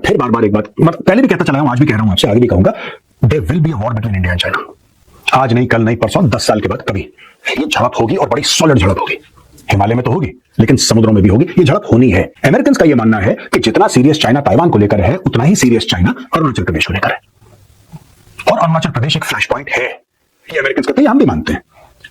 फिर बार बार एक बात, मतलब पहले भी कहता चला हूं, आज भी कह रहा हूं, आपसे आगे भी कहूंगा, there will be a war between India and China. आज नहीं, कल नहीं, परसों, 10 साल के बाद कभी ये झड़प होगी और बड़ी सॉलिड झड़प होगी। हिमालय में तो होगी, लेकिन समुद्रों में भी होगी। ये झड़प होनी है। अमेरिकन का ये मानना है कि जितना सीरियस चाइना ताइवान को लेकर है, उतना ही सीरियस चाइना अरुणाचल प्रदेश को लेकर है। और अरुणाचल प्रदेश एक फ्लैश पॉइंट है, ये अमेरिकन कहते हैं, हम भी मानते हैं।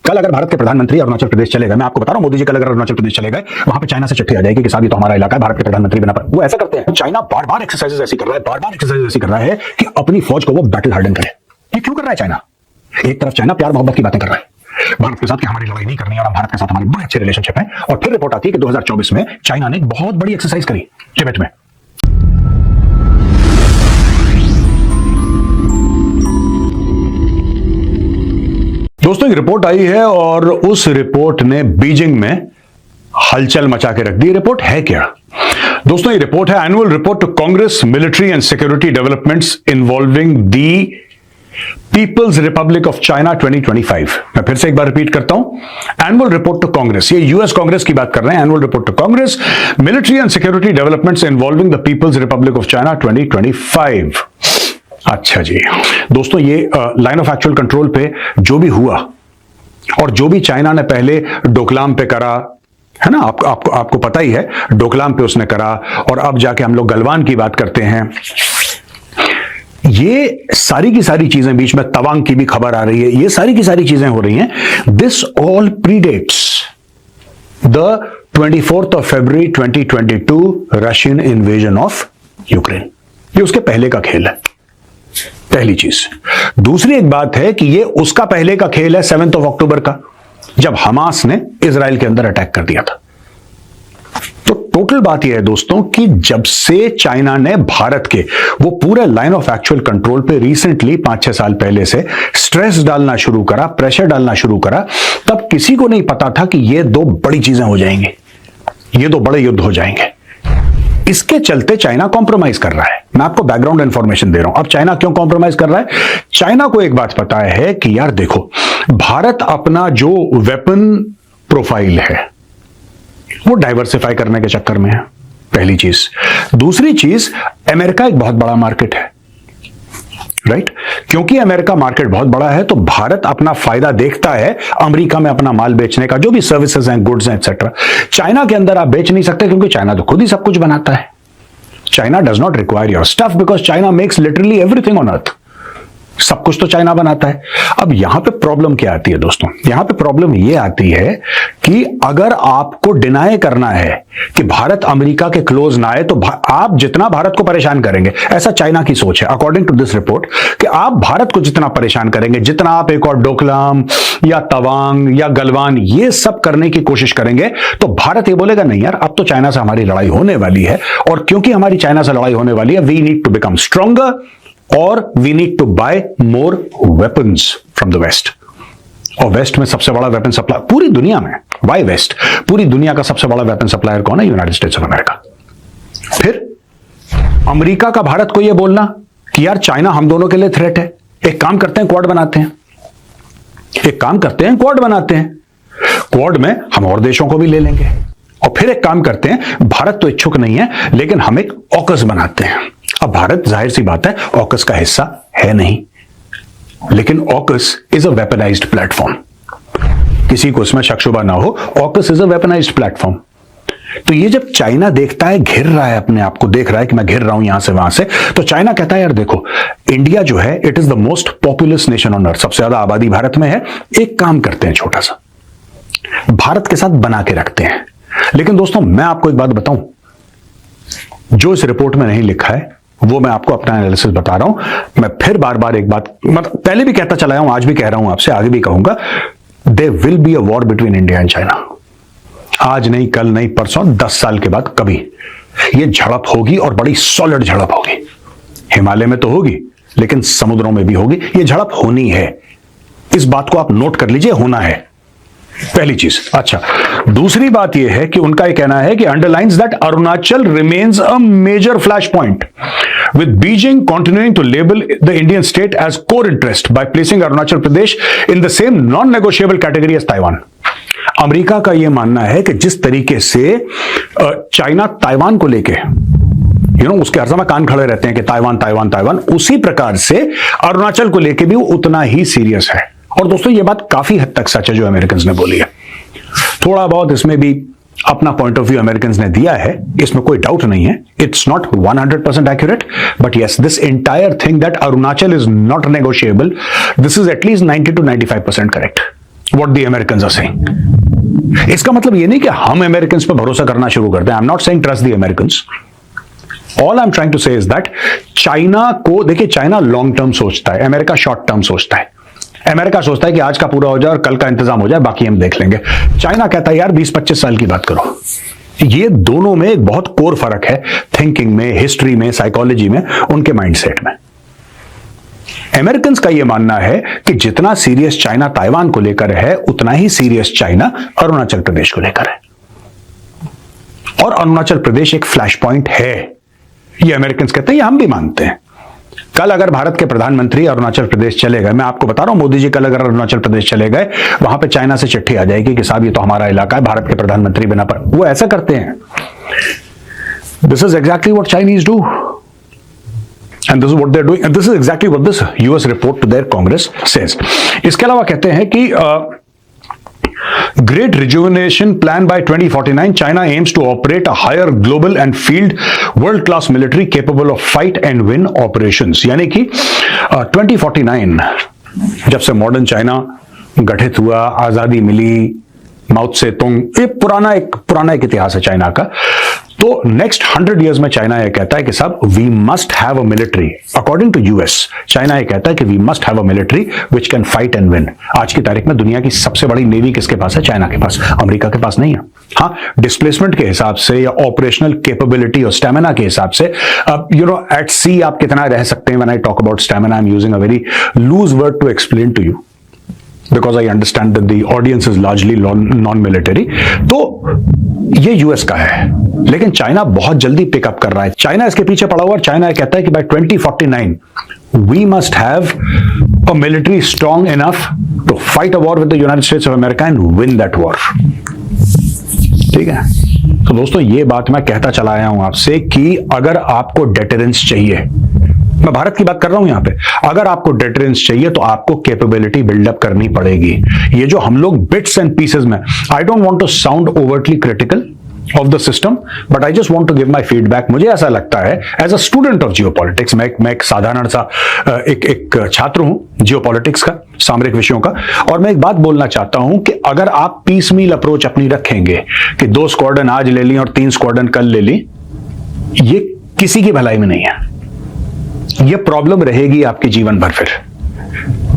कल अगर भारत के प्रधानमंत्री अरुणाचल प्रदेश चले गए, मैं आपको बता रहा हूं, मोदी जी कल अगर अरुणाचल प्रदेश चले गए, वहां पे चाइना से चिट्ठी आ जाएगी कि साहब ये तो हमारा इलाका है, भारत के प्रधानमंत्री बना पर। वो ऐसा करते हैं, चाइना बार बार एक्सरसाइजेस ऐसी कर रहा है, बार बार एक्सरसाइजेस ऐसी कर रहा है कि अपनी फौज को वो बैटल हार्डन करे। ये क्यों कर रहा है चाइना? एक तरफ चाइना प्यार मोहब्बत की बातें कर रहा है भारत के साथ कि हमारी लड़ाई नहीं करनी है और भारत के साथ हमारे बड़े अच्छे रिलेशनशिप है, और फिर रिपोर्ट आती है कि 2024 में चाइना ने एक बहुत बड़ी एक्सरसाइज करी तिब्बत में। दोस्तों एक रिपोर्ट आई है और उस रिपोर्ट ने बीजिंग में हलचल मचा के रख दी। रिपोर्ट है क्या दोस्तों? ये रिपोर्ट है annual report to Congress military and security developments involving the people's republic of China 2025। मैं फिर से एक बार रिपीट करता हूं, एनुअल रिपोर्ट टू कांग्रेस, ये यूएस कांग्रेस की बात कर रहे हैं। Annual report to Congress military and security developments involving the people's republic of China 2025। अच्छा जी दोस्तों, ये लाइन ऑफ एक्चुअल कंट्रोल पे जो भी हुआ और जो भी चाइना ने पहले डोकलाम पे करा है ना, आपको पता ही है, डोकलाम पे उसने करा, और अब जाके हम लोग गलवान की बात करते हैं। ये सारी की सारी चीजें, बीच में तवांग की भी खबर आ रही है, ये सारी की सारी चीजें हो रही हैं। This all predates the 24th of February 2022 Russian invasion of Ukraine. ये उसके पहले का खेल है, पहली चीज। दूसरी एक बात है कि ये उसका पहले का खेल है 7 अक्टूबर का, जब हमास ने इजराइल के अंदर अटैक कर दिया था। तो टोटल बात यह है दोस्तों कि जब से चाइना ने भारत के वो पूरे लाइन ऑफ एक्चुअल कंट्रोल पे रिसेंटली 5-6 साल पहले से स्ट्रेस डालना शुरू करा, प्रेशर डालना शुरू करा, तब किसी को नहीं पता था कि ये दो बड़ी चीजें हो जाएंगी, ये दो बड़े युद्ध हो जाएंगे। इसके चलते चाइना कॉम्प्रोमाइज कर रहा है। मैं आपको बैकग्राउंड इंफॉर्मेशन दे रहा हूं। अब चाइना क्यों कॉम्प्रोमाइज कर रहा है? चाइना को एक बात पता है कि यार देखो, भारत अपना जो वेपन प्रोफाइल है वो डाइवर्सिफाई करने के चक्कर में है, पहली चीज। दूसरी चीज, अमेरिका एक बहुत बड़ा मार्केट है, राइट? क्योंकि अमेरिका मार्केट बहुत बड़ा है, तो भारत अपना फायदा देखता है अमेरिका में अपना माल बेचने का, जो भी सर्विसेज हैं, गुड्स हैं, एक्सेट्रा। चाइना के अंदर आप बेच नहीं सकते क्योंकि चाइना तो खुद ही सब कुछ बनाता है। China does not require your stuff because China makes literally everything on earth. सब कुछ तो चाइना बनाता है। अब यहां पे प्रॉब्लम क्या आती है दोस्तों? यहां पे प्रॉब्लम यह आती है कि अगर आपको डिनाई करना है कि भारत अमेरिका के क्लोज ना आए, तो आप जितना भारत को परेशान करेंगे, ऐसा चाइना की सोच है अकॉर्डिंग टू दिस रिपोर्ट, कि आप भारत को जितना परेशान करेंगे, जितना आप एक और डोकलाम या तवांग या गलवान ये सब करने की कोशिश करेंगे, तो भारत ये बोलेगा नहीं यार, अब तो चाइना से हमारी लड़ाई होने वाली है, और क्योंकि हमारी चाइना से लड़ाई होने वाली है, we need to become stronger और we need to buy more weapons from the West. और वेस्ट में सबसे बड़ा वेपन सप्लाई पूरी दुनिया में, वाई वेस्ट? पूरी दुनिया का सबसे बड़ा वेपन सप्लायर कौन है? United States of America. फिर अमेरिका का भारत को यह बोलना कि यार चाइना हम दोनों के लिए थ्रेट है, एक काम करते हैं क्वाड बनाते हैं, एक काम करते हैं क्वाड बनाते हैं, क्वाड में हम और देशों को भी ले लेंगे, और फिर एक काम करते हैं, भारत तो इच्छुक नहीं है लेकिन हम एक ऑकस बनाते हैं। अब भारत जाहिर सी बात है ऑकस का हिस्सा है नहीं, लेकिन AUKUS is a weaponised platform, किसी को इसमें शक शुबा ना हो, AUKUS is a weaponised platform. तो ये जब चाइना देखता है, घिर रहा है, अपने आप को देख रहा है कि मैं घिर रहा हूं यहां से वहां से, तो चाइना कहता है यार देखो, इंडिया जो है it is the most populous nation on earth, सबसे ज्यादा आबादी भारत में है, एक काम करते हैं छोटा सा, भारत के साथ बना के रखते हैं। लेकिन दोस्तों मैं आपको एक बात बताऊं, जो इस रिपोर्ट में नहीं लिखा है वो मैं आपको अपना एनालिसिस बता रहा हूं। मैं फिर बार बार एक बात, मतलब पहले भी कहता चला हूं, आज भी कह रहा हूं, आपसे आगे भी कहूंगा, there will be a war between India and China. आज नहीं, कल नहीं, परसों, 10 साल के बाद कभी ये झड़प होगी और बड़ी सॉलिड झड़प होगी। हिमालय में तो होगी, लेकिन समुद्रों में भी होगी। ये झड़प होनी है, इस बात को आप नोट कर लीजिए, होना है, पहली चीज। अच्छा, दूसरी बात यह है कि उनका यह कहना है कि underlines that Arunachal remains a major flash point with Beijing continuing to label the Indian state as core interest by placing Arunachal Pradesh in the same non-negotiable category as Taiwan. America का यह मानना है कि जिस तरीके से चाइना ताइवान को लेके उसके हर समय कान खड़े रहते हैं कि ताइवान ताइवान ताइवान, उसी प्रकार से अरुणाचल को लेकर भी वो उतना ही सीरियस है। और दोस्तों ये बात काफी हद तक सच है जो अमेरिकन ने बोली है। थोड़ा बहुत इसमें भी अपना पॉइंट ऑफ व्यू अमेरिकन ने दिया है, इसमें कोई डाउट नहीं है। It's not 100% accurate, but yes, this entire thing that Arunachal is not negotiable, this is at least 90 to 95% correct what the Americans are saying. इसका मतलब ये नहीं कि हम अमेरिकन्स पे भरोसा करना शुरू कर दें। I am not saying trust the Americans. All I am trying to say is that China को देखिए, चाइना लॉन्ग टर्म सोचता है, अमेरिका शॉर्ट टर्म सोचता है। अमेरिका सोचता है कि आज का पूरा हो जाए और कल का इंतजाम हो जाए, बाकी हम देख लेंगे। चाइना कहता है यार 20-25 साल की बात करो। ये दोनों में एक बहुत कोर फर्क है, थिंकिंग में, हिस्ट्री में, साइकोलॉजी में, उनके माइंडसेट में। अमेरिकन का यह मानना है कि जितना सीरियस चाइना ताइवान को लेकर है, उतना ही सीरियस चाइना अरुणाचल प्रदेश को लेकर है। और अरुणाचल प्रदेश एक फ्लैश पॉइंट है, ये अमेरिकन कहते हैं, ये हम भी मानते हैं। कल अगर भारत के प्रधानमंत्री अरुणाचल प्रदेश चले गए, मैं आपको बता रहा हूं, मोदी जी कल अगर अरुणाचल प्रदेश चले गए, वहां पे चाइना से चिट्ठी आ जाएगी कि साहब ये तो हमारा इलाका है, भारत के प्रधानमंत्री बिना पर। वो ऐसा करते हैं। This is exactly what Chinese do, and this is what they are doing, and this is exactly what this US report to their Congress says. इसके अलावा कहते हैं कि Great Rejuvenation Plan by 2049, China aims to operate a higher global and field world-class military capable of fight and win operations। यानी कि 2049 जब से modern China गठित हुआ, आजादी मिली, माओ त्से तुंग, ये पुराना एक इतिहास है चाइना का। तो नेक्स्ट 100 इयर्स में चाइना ये कहता है कि साहब we must have a military, according to US, China ये कहता है कि we must have a military which can fight and win. आज की तारीख में दुनिया की सबसे बड़ी नेवी किसके पास है? चाइना के पास, अमेरिका के पास नहीं है। हाँ, डिस्प्लेसमेंट के हिसाब से या ऑपरेशनल कैपेबिलिटी और स्टैमिना के हिसाब से, अब एट सी आप कितना रह सकते हैं। When I talk about stamina, I am using a very loose word to explain to you, because I understand that the audience is largely non military. तो ये यूएस का है, लेकिन चाइना बहुत जल्दी पिकअप कर रहा है। चाइना इसके पीछे पड़ा हुआ, चाइना कहता है कि by 2049 we must have a military strong enough to fight a war with the United States of America and win that war. ठीक है, तो दोस्तों ये बात मैं कहता चला आया हूं आपसे कि अगर आपको डेटरेंस चाहिए, मैं भारत की बात कर रहा हूं यहां पे, अगर आपको डेटरेंस चाहिए तो आपको कैपेबिलिटी बिल्डअप करनी पड़ेगी। ये जो हम लोग बिट्स एंड पीसेस में, I don't want to sound overtly critical of the system, but I just want to give my feedback. मुझे ऐसा लगता है as a student of geopolitics, मैं एक साधारण सा एक छात्र हूं जियोपॉलिटिक्स का, सामरिक विषयों का, और मैं एक बात बोलना चाहता हूं कि अगर आप पीस मील अप्रोच अपनी रखेंगे कि 2 स्क्वाड्रन आज ले ली और 3 स्क्वाड्रन कल ले ली, ये किसी की भलाई में नहीं है। ये प्रॉब्लम रहेगी आपके जीवन भर फिर।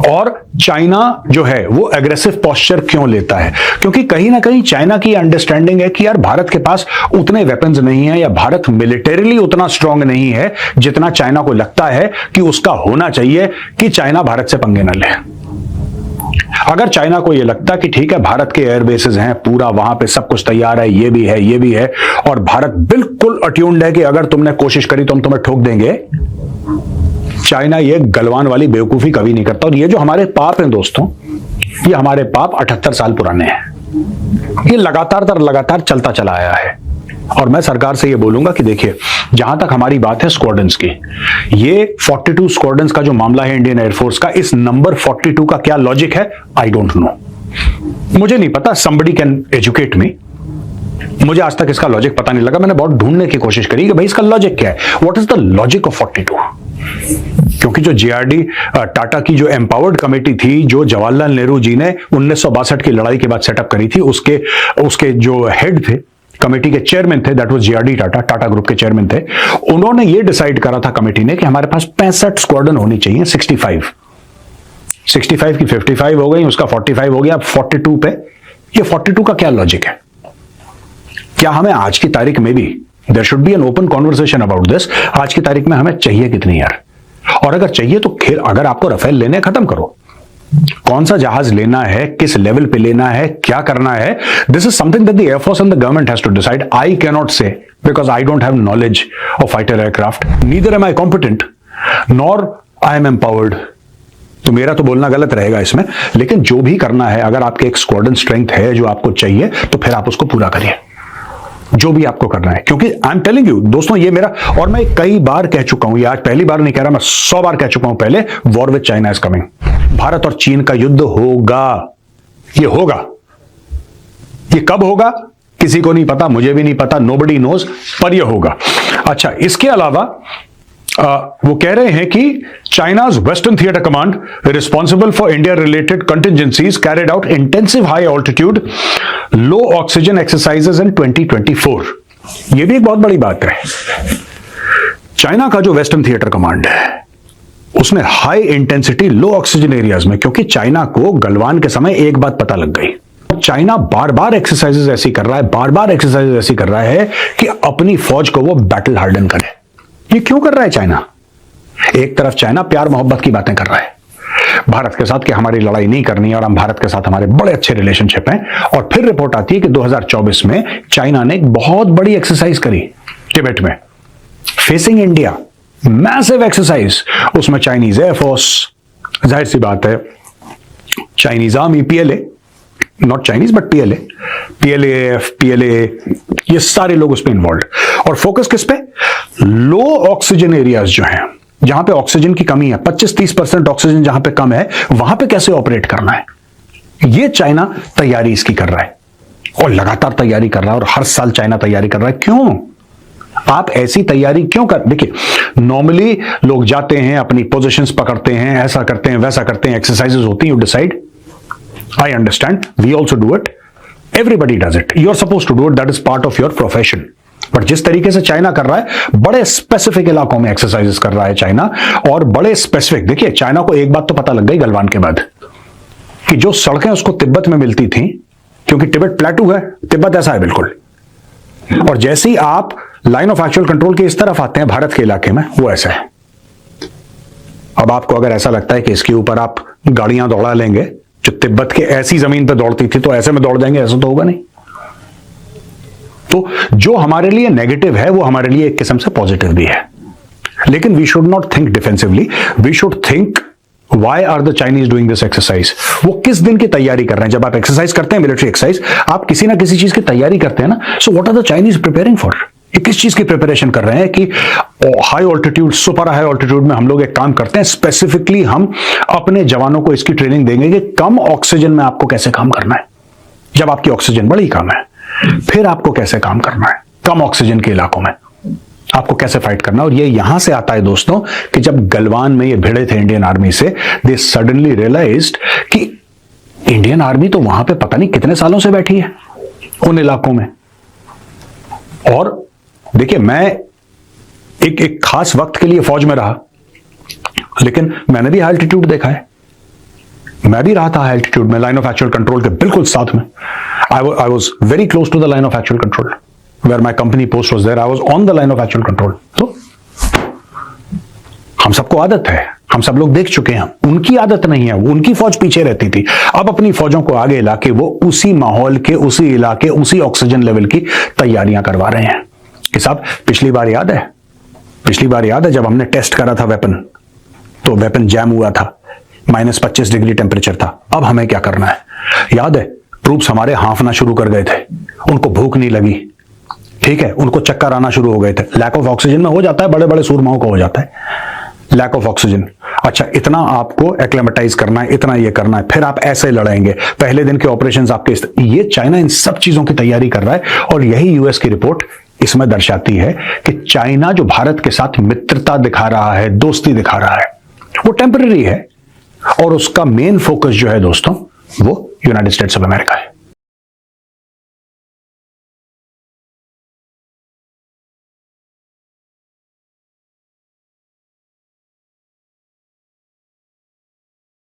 और चाइना जो है वो एग्रेसिव पोस्चर क्यों लेता है? क्योंकि कहीं ना कहीं चाइना की अंडरस्टैंडिंग है कि यार भारत के पास उतने वेपन्स नहीं है, या भारत मिलिटरीली उतना स्ट्रांग नहीं है जितना चाइना को लगता है कि उसका होना चाहिए कि चाइना भारत से पंगे न ले। अगर चाइना को यह लगता कि ठीक है भारत के एयर बेसेस हैं, पूरा वहां पे सब कुछ तैयार है, ये भी है, ये भी है, और भारत बिल्कुल अट्यून्ड है कि अगर तुमने कोशिश करी तो हम तुम्हें ठोक देंगे, चाइना ये गलवान वाली बेवकूफी कभी नहीं करता। और ये जो हमारे पाप हैं दोस्तों, ये हमारे पाप 78 साल पुराने हैं। ये लगातार चलता चला आया है। और मैं सरकार से ये बोलूंगा कि देखिए, जहां तक हमारी बात है स्क्वाड्रंस की, ये 42 स्क्वाड्रंस का जो मामला है इंडियन एयरफोर्स का, इस नंबर 42 का क्या लॉजिक है? आई डोंट नो, मुझे नहीं पता। समबडी कैन एजुकेट मी। मुझे आज तक इसका लॉजिक पता नहीं लगा। मैंने बहुत ढूंढने की कोशिश करी कि भाई इसका लॉजिक क्या है, what is the logic of 42। क्योंकि जो जेआरडी टाटा की जो एम्पावर्ड कमेटी थी, जो जवाहरलाल नेहरू जी ने 1962 की लड़ाई के बाद सेटअप करी थी, उसके जो हेड थे, कमेटी के चेयरमैन थे, that was JRD Tata group के चेयरमैन थे। उन्होंने ये डिसाइड करा था कमेटी ने कि हमारे पास 65 स्क्वाड्रन होनी चाहिए। 65 की 55 हो गई, उसका 45 हो गया, अब 42 पे। ये 42 का क्या लॉजिक है? क्या हमें आज की तारीख में भी, there should be an open conversation about this, आज की तारीख में हमें चाहिए कितनी यार? और अगर चाहिए तो अगर आपको राफेल लेने, खत्म करो। कौन सा जहाज लेना है, किस लेवल पे लेना है, क्या करना है, this is something that the air force and the government has to decide. I can not say, because I don't have knowledge of fighter aircraft, neither am I competent nor I am empowered. तो मेरा तो बोलना गलत रहेगा इसमें। लेकिन जो भी करना है, अगर आपके एक स्क्वाड्रन स्ट्रेंथ है जो आपको चाहिए, तो फिर आप उसको पूरा करिए। जो भी आपको करना है, क्योंकि आई एम टेलिंग यू दोस्तों, ये मेरा, और मैं कई बार कह चुका हूं, ये आज पहली बार नहीं कह रहा, मैं 100 बार कह चुका हूं पहले, war with China is coming. Bharat और चीन का युद्ध होगा, ये होगा। ये कब होगा किसी को नहीं पता, मुझे भी नहीं पता, नोबडी नोज, पर ये होगा। अच्छा, इसके अलावा वो कह रहे हैं कि China's western theatre command responsible for India related contingencies carried out intensive high altitude low oxygen exercises इन 2024। यह भी एक बहुत बड़ी बात है। चाइना का जो वेस्टर्न थिएटर कमांड है उसने हाई इंटेंसिटी लो ऑक्सीजन एरियाज में, क्योंकि चाइना को गलवान के समय एक बात पता लग गई, चाइना बार बार एक्सरसाइजेज ऐसी कर रहा है, बार बार एक्सरसाइजेज ऐसी कर रहा है कि अपनी फौज को वो बैटल हार्डन करे। ये क्यों कर रहा है चाइना? एक तरफ चाइना प्यार मोहब्बत की बातें कर रहा है भारत के साथ कि हमारी लड़ाई नहीं करनी है और हम भारत के साथ हमारे बड़े अच्छे रिलेशनशिप हैं, और फिर रिपोर्ट आती है कि 2024 में चाइना ने एक बहुत बड़ी एक्सरसाइज करी तिब्बत में, फेसिंग इंडिया, मैसिव एक्सरसाइज। उसमें चाइनीज एयरफोर्स, जाहिर सी बात है Chinese army, PLA, not Chinese but PLA, PLAAF, PLA, ये सारे लोग उसमें इन्वॉल्व। और फोकस किस पे? लो ऑक्सीजन एरियाज जो हैं, जहां पे ऑक्सीजन की कमी है, 25-30% ऑक्सीजन जहां पे कम है, वहां पे कैसे ऑपरेट करना है, ये चाइना तैयारी इसकी कर रहा है, और लगातार तैयारी कर रहा है, और हर साल चाइना तैयारी कर रहा है। क्यों? आप ऐसी तैयारी क्यों कर? देखिए, नॉर्मली लोग जाते हैं, अपनी पोजीशंस पकड़ते हैं, ऐसा करते हैं, वैसा करते हैं, एक्सरसाइजेस होती हैं, you decide, I understand, we also do it, everybody does it, you are suppose to do it, that is part of your profession. But जिस तरीके से चाइना कर रहा है, बड़े स्पेसिफिक इलाकों में एक्सरसाइजेस कर रहा है चाइना, और बड़े स्पेसिफिक, देखिए चाइना को एक बात तो पता लग गई गलवान के बाद, कि जो सड़कें उसको तिब्बत में मिलती थी, क्योंकि तिब्बत प्लेटू है, तिब्बत ऐसा है बिल्कुल, और जैसे ही आप लाइन ऑफ एक्चुअल कंट्रोल के इस तरफ आते हैं भारत के इलाके में, वो ऐसा है। अब आपको अगर ऐसा लगता है कि इसके ऊपर आप गाड़ियां दौड़ा लेंगे जो तिब्बत के ऐसी जमीन पर दौड़ती थी, तो ऐसे में दौड़ जाएंगे, ऐसा तो होगा नहीं। तो जो हमारे लिए नेगेटिव है वो हमारे लिए एक किस्म से पॉजिटिव भी है, लेकिन we should not think defensively, we should think why are the Chinese doing this exercise. वो किस दिन की तैयारी कर रहे हैं? जब आप एक्सरसाइज करते हैं, मिलिट्री एक्सरसाइज, आप किसी ना किसी चीज की तैयारी करते हैं ना, so what are the Chinese preparing for? ये किस चीज की प्रिपरेशन कर रहे हैं कि high altitude, super high altitude में हम लोग एक काम करते हैं, स्पेसिफिकली हम अपने जवानों को इसकी ट्रेनिंग देंगे कि कम ऑक्सीजन में आपको कैसे काम करना है। जब आपकी ऑक्सीजन बड़ी कम है, फिर आपको कैसे काम करना है कम ऑक्सीजन के इलाकों में, आपको कैसे फाइट करना है। और ये यहां से आता है दोस्तों कि जब गलवान में ये भिड़े थे इंडियन आर्मी से, दे सडनली रियलाइज्ड कि इंडियन आर्मी तो वहां पे पता नहीं कितने सालों से बैठी है उन इलाकों में। और देखिए, मैं एक खास वक्त के लिए फौज में रहा, लेकिन मैंने भी हाई एल्टीट्यूड देखा है, मैं भी रहा था हाई एल्टीट्यूड में, लाइन ऑफ एक्चुअल कंट्रोल के बिल्कुल साथ में। I was very close to the line of actual control, where my company post was there. I was on the line of actual control. तो हम सबको आदत है, हम सब लोग देख चुके हैं। उनकी आदत नहीं है, उनकी फौज पीछे रहती थी, अब अपनी फौजों को आगे लाके वो उसी माहौल के, उसी इलाके, उसी ऑक्सीजन लेवल की तैयारियां करवा रहे हैं। कि साहब, पिछली बार याद है जब हमने टेस्ट करा था वेपन, तो वेपन जैम हुआ था, -25 डिग्री टेम्परेचर था। अब हमें क्या करना है? याद है, ट्रूप्स हमारे हांफना शुरू कर गए थे, उनको भूख नहीं लगी, ठीक है, उनको चक्कर आना शुरू हो गए थे। लैक ऑफ ऑक्सीजन में हो जाता है, बड़े बड़े सूरमाओं को हो जाता है लैक ऑफ ऑक्सीजन। अच्छा, इतना आपको एक्लेमेटाइज करना है, इतना ये करना है, फिर आप ऐसे लड़ेंगे, पहले दिन के ऑपरेशंस आपके। ये चाइना इन सब चीजों की तैयारी कर रहा है, और यही यूएस की रिपोर्ट इसमें दर्शाती है कि चाइना जो भारत के साथ मित्रता दिखा रहा है, दोस्ती दिखा रहा है, वो टेम्पररी है, और उसका मेन फोकस जो है दोस्तों, वो यूनाइटेड स्टेट्स ऑफ अमेरिका है।